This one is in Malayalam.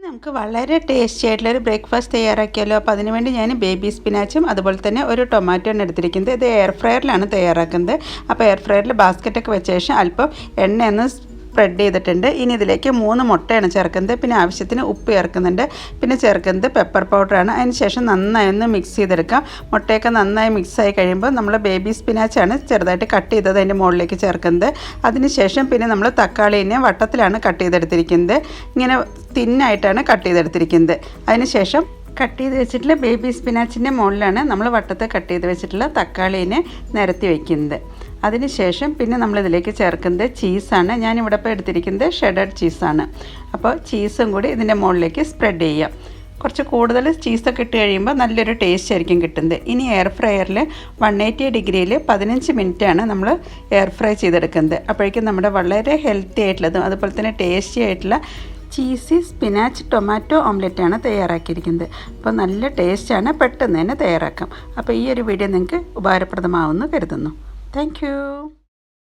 നമുക്ക് വളരെ ടേസ്റ്റി ആയിട്ടുള്ളൊരു ബ്രേക്ക്ഫാസ്റ്റ് തയ്യാറാക്കിയാലോ. അപ്പോൾ അതിനുവേണ്ടി ഞാൻ ബേബി സ്പിനാച്ചും അതുപോലെ തന്നെ ഒരു ടൊമാറ്റോയാണ് എടുത്തിരിക്കുന്നത്. ഇത് എയർ ഫ്രയറിലാണ് തയ്യാറാക്കുന്നത്. അപ്പോൾ എയർ ഫ്രയറിൽ ബാസ്ക്കറ്റൊക്കെ വെച്ച ശേഷം അല്പം എണ്ണയൊന്ന് സ്പ്രെഡ് ചെയ്തിട്ടുണ്ട്. ഇനി ഇതിലേക്ക് 3 മുട്ടയാണ് ചേർക്കുന്നത്. പിന്നെ ആവശ്യത്തിന് ഉപ്പ് ചേർക്കുന്നുണ്ട്. പിന്നെ ചേർക്കുന്നത് പെപ്പർ പൗഡറാണ്. അതിന് ശേഷം നന്നായി ഒന്ന് മിക്സ് ചെയ്തെടുക്കാം. മുട്ടയൊക്കെ നന്നായി മിക്സായി കഴിയുമ്പോൾ നമ്മൾ ബേബി സ്പിനാച്ചാണ് ചെറുതായിട്ട് കട്ട് ചെയ്തത് അതിൻ്റെ മുകളിലേക്ക് ചേർക്കുന്നത്. അതിന് ശേഷം പിന്നെ നമ്മൾ തക്കാളീനെ വട്ടത്തിലാണ് കട്ട് ചെയ്തെടുത്തിരിക്കുന്നത്. ഇങ്ങനെ തിന്നായിട്ടാണ് കട്ട് ചെയ്തെടുത്തിരിക്കുന്നത്. അതിന് ശേഷം കട്ട് ചെയ്ത് വെച്ചിട്ടുള്ള ബേബി സ്പിനാച്ചിൻ്റെ മുകളിലാണ് നമ്മൾ വട്ടത്ത് കട്ട് ചെയ്ത് വെച്ചിട്ടുള്ള തക്കാളീനെ നിരത്തി വയ്ക്കുന്നത്. അതിന് ശേഷം പിന്നെ നമ്മളിതിലേക്ക് ചേർക്കുന്നത് ചീസാണ്. ഞാനിവിടെ ഇപ്പോൾ എടുത്തിരിക്കുന്നത് ഷെഡഡ് ചീസാണ്. അപ്പോൾ ചീസും കൂടി ഇതിൻ്റെ മുകളിലേക്ക് സ്പ്രെഡ് ചെയ്യാം. കുറച്ച് കൂടുതൽ ചീസൊക്കെ ഇട്ട് കഴിയുമ്പോൾ നല്ലൊരു ടേസ്റ്റ് ആയിരിക്കും കിട്ടുന്നത്. ഇനി എയർ ഫ്രയറിൽ 180 ഡിഗ്രിയിൽ 15 മിനിറ്റാണ് നമ്മൾ എയർ ഫ്രൈ ചെയ്തെടുക്കുന്നത്. അപ്പോഴേക്കും നമ്മുടെ വളരെ ഹെൽത്തി ആയിട്ടുള്ളതും അതുപോലെ തന്നെ ടേസ്റ്റി ആയിട്ടുള്ള ചീസി സ്പിനാച്ച് ടൊമാറ്റോ ഓംലെറ്റാണ് തയ്യാറാക്കിയിരിക്കുന്നത്. അപ്പോൾ നല്ല ടേസ്റ്റാണ്, പെട്ടെന്ന് തന്നെ തയ്യാറാക്കാം. അപ്പോൾ ഈ ഒരു വീഡിയോ നിങ്ങൾക്ക് ഉപകാരപ്രദമാവുമെന്ന് കരുതുന്നു. താങ്ക്